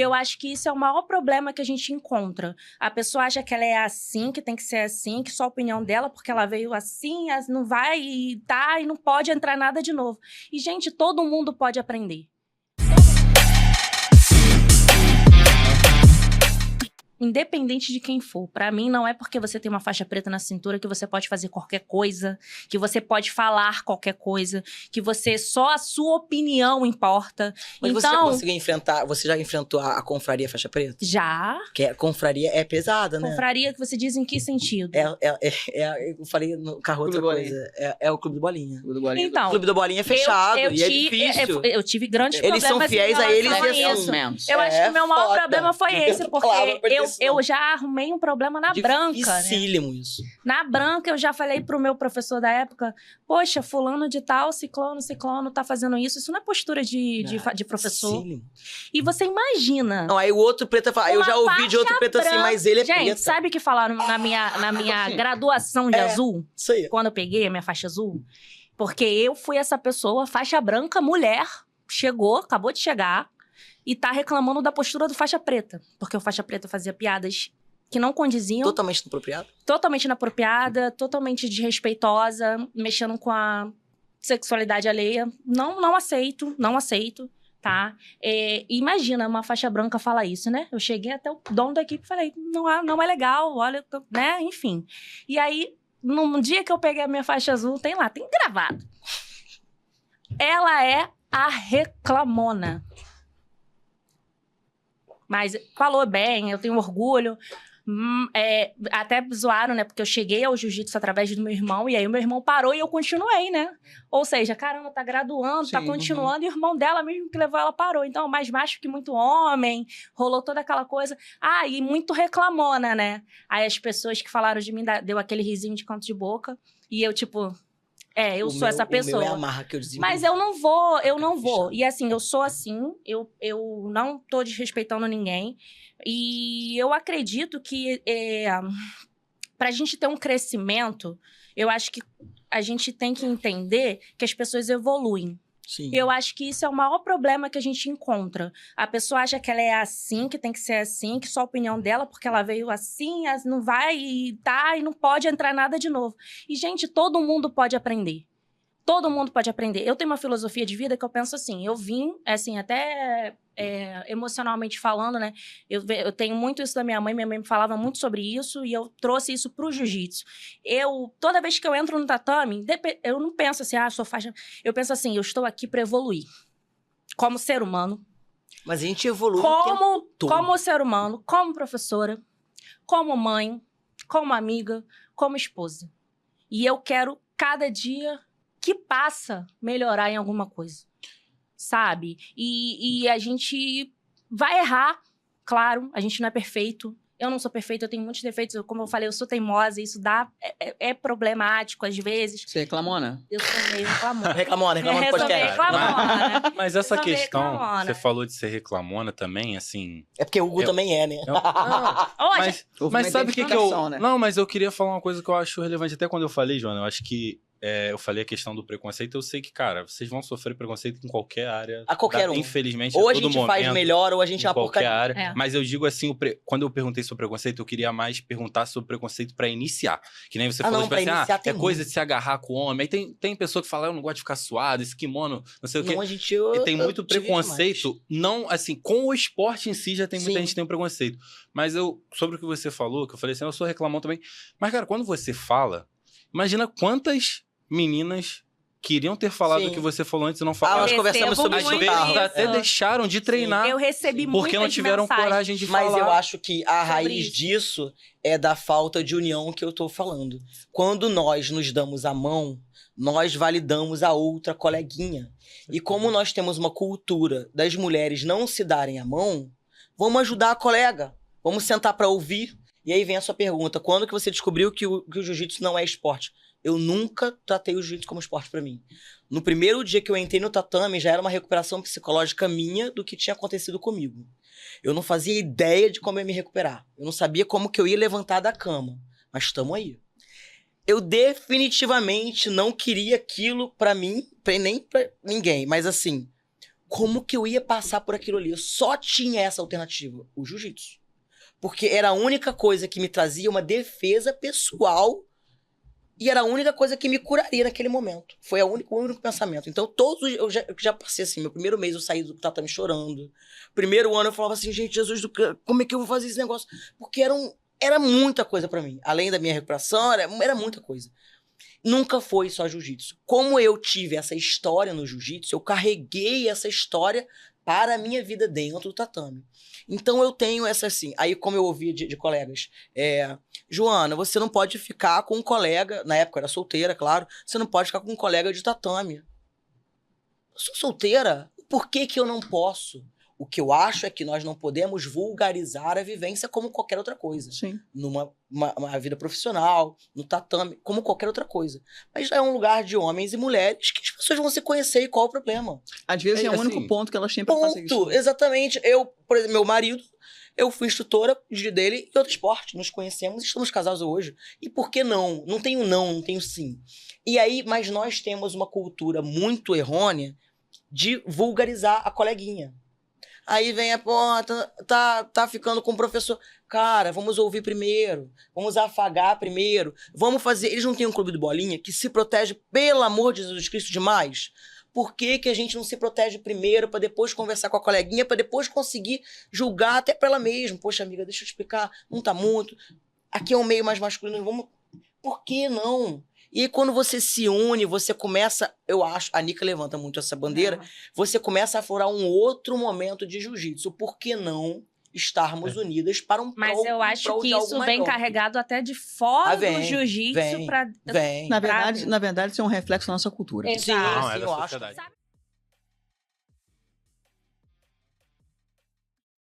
Eu acho que isso é o maior problema que a gente encontra. A pessoa acha que ela é assim, que tem que ser assim, que só a opinião dela, porque ela veio assim, não vai e tá, e não pode entrar nada de novo. E, gente, todo mundo pode aprender. Independente de quem for. Pra mim, não é porque você tem uma faixa preta na cintura que você pode fazer qualquer coisa, que você pode falar qualquer coisa, que só a sua opinião importa. Mas então, você já conseguiu enfrentar, você já enfrentou a confraria faixa preta? Já. Que a confraria é pesada, né? Confraria que você diz em que sentido? Eu falei no carro outra coisa. É o Clube do Bolinha. Então, o Clube do Bolinha é fechado e é difícil. Eu tive grandes Eles problemas. são fiéis a eles e isso. menos. Eu acho que o meu maior problema foi esse, porque eu já arrumei um problema na branca, né? Dificílimo isso. Na branca, eu já falei pro meu professor da época, poxa, fulano de tal, ciclono, tá fazendo isso. Isso não é postura de professor. Dificílimo. E você imagina... Não, aí o outro preto fala, eu já ouvi de outro preto assim, mas ele é Gente, preto. sabe o que falaram na minha graduação de azul? Isso aí. Quando eu peguei a minha faixa azul? Porque eu fui essa pessoa, faixa branca, mulher, acabou de chegar, e tá reclamando da postura do faixa preta. Porque o faixa preta fazia piadas que não condiziam. Totalmente inapropriado? Totalmente inapropriada, totalmente desrespeitosa, mexendo com a sexualidade alheia. Não aceito, tá? Imagina uma faixa branca falar isso, né? Eu cheguei até o dono da equipe e falei, não é legal, olha, né? Enfim. E aí, no dia que eu peguei a minha faixa azul, tem gravado. Ela é a reclamona. Mas falou bem, eu tenho orgulho. Até zoaram, né? Porque eu cheguei ao jiu-jitsu através do meu irmão, e aí o meu irmão parou e eu continuei, né? Ou seja, caramba, tá graduando, tá continuando, e o irmão dela mesmo que levou ela parou. Então, mais macho que muito homem, rolou toda aquela coisa. E muito reclamona, né? Aí as pessoas que falaram de mim, deu aquele risinho de canto de boca, e eu, tipo... eu sou essa pessoa. O meu é a marra que eu desenvolvo. Mas eu não vou. E assim, eu sou assim, eu não tô desrespeitando ninguém. E eu acredito que pra gente ter um crescimento, eu acho que a gente tem que entender que as pessoas evoluem. Sim. Eu acho que isso é o maior problema que a gente encontra. A pessoa acha que ela é assim, que tem que ser assim, que só a opinião dela, porque ela veio assim, não vai e tá, e não pode entrar nada de novo. E, gente, todo mundo pode aprender. Todo mundo pode aprender. Eu tenho uma filosofia de vida que eu penso assim, eu vim, assim, até emocionalmente falando, né? Eu tenho muito isso da minha mãe me falava muito sobre isso, e eu trouxe isso pro jiu-jitsu. Toda vez que eu entro no tatame, eu não penso assim, sou faixa... Eu penso assim, eu estou aqui para evoluir. Como ser humano. Mas a gente evolui como ser humano, como professora, como mãe, como amiga, como esposa. E eu quero, cada dia que passa, melhorar em alguma coisa. Sabe? E a gente vai errar, claro, a gente não é perfeito. Eu não sou perfeita, eu tenho muitos defeitos. Como eu falei, eu sou teimosa, isso é problemático às vezes. Você reclamona? Eu sou meio reclamona. Reclamona pode querer. Mas essa questão, você falou de ser reclamona também, assim... É porque o Hugo também é, né? Mas sabe o que eu... Né? Não, mas eu queria falar uma coisa que eu acho relevante. Até quando eu falei, Joana, eu acho que eu falei a questão do preconceito. Eu sei que, cara, vocês vão sofrer preconceito em qualquer área. A qualquer um. Infelizmente, ou a a todo gente momento, faz melhor, ou a gente é uma qualquer porcaria. área. Mas eu digo assim, quando eu perguntei sobre preconceito, eu queria mais perguntar sobre preconceito pra iniciar. Que nem você falou, tipo assim, coisa de se agarrar com o homem. Aí tem pessoa que fala, eu não gosto de ficar suado, esse kimono, não sei o quê. E tem muito preconceito, não, assim, com o esporte em si já tem muita gente que tem um preconceito. Mas sobre o que você falou, que eu falei assim, eu sou reclamão também. Mas, cara, quando você fala, imagina quantas meninas queriam ter falado o que você falou antes e não falaram. Nós conversamos sobre isso. Às vezes até deixaram de treinar. Eu recebi porque não tiveram coragem de falar. Mas eu acho que a raiz disso é da falta de união que eu tô falando. Quando nós nos damos a mão, nós validamos a outra coleguinha. E como nós temos uma cultura das mulheres não se darem a mão, vamos ajudar a colega. Vamos sentar pra ouvir. E aí vem a sua pergunta. Quando que você descobriu que o jiu-jitsu não é esporte? Eu nunca tratei o jiu-jitsu como esporte pra mim. No primeiro dia que eu entrei no tatame, já era uma recuperação psicológica minha do que tinha acontecido comigo. Eu não fazia ideia de como eu ia me recuperar. Eu não sabia como que eu ia levantar da cama. Mas estamos aí. Eu definitivamente não queria aquilo pra mim, nem pra ninguém. Mas assim, como que eu ia passar por aquilo ali? Eu só tinha essa alternativa, o jiu-jitsu. Porque era a única coisa que me trazia uma defesa pessoal e era a única coisa que me curaria naquele momento. Foi o único pensamento. Então, eu já passei assim, meu primeiro mês eu saí do tatame chorando. Primeiro ano eu falava assim, gente, Jesus, como é que eu vou fazer esse negócio? Porque era muita coisa pra mim. Além da minha recuperação, era muita coisa. Nunca foi só jiu-jitsu. Como eu tive essa história no jiu-jitsu, eu carreguei essa história para a minha vida dentro do tatame. Então eu tenho essa assim. Aí, como eu ouvi de colegas, Joana, você não pode ficar com um colega, na época eu era solteira, claro, você não pode ficar com um colega de tatame. Eu sou solteira, por que eu não posso? O que eu acho é que nós não podemos vulgarizar a vivência como qualquer outra coisa. Sim. Numa vida profissional, no tatame, como qualquer outra coisa. Mas é um lugar de homens e mulheres que as pessoas vão se conhecer e qual o problema? Às vezes é o único ponto que elas têm pra fazer isso. Exatamente. Eu, por exemplo, meu marido, eu fui instrutora dele em outro esporte. Nos conhecemos e estamos casados hoje. E por que não? Não tenho sim. E aí, mas nós temos uma cultura muito errônea de vulgarizar a coleguinha. Aí vem tá ficando com o professor. Cara, vamos ouvir primeiro. Vamos afagar primeiro. Vamos fazer... Eles não têm um clube do Bolinha que se protege, pelo amor de Jesus Cristo, demais? Por que a gente não se protege primeiro para depois conversar com a coleguinha, para depois conseguir julgar até pra ela mesma? Poxa, amiga, deixa eu te explicar. Não tá muito. Aqui é um meio mais masculino. Vamos... Por que não? E aí, quando você se une, você começa, eu acho, a Nica levanta muito essa bandeira, você começa a aflorar um outro momento de jiu-jitsu. Por que não estarmos unidas para um Mas eu acho que isso vem carregado até de fora do jiu-jitsu. Vem. Na verdade, isso é um reflexo da nossa cultura. Exato. Sim, eu acho.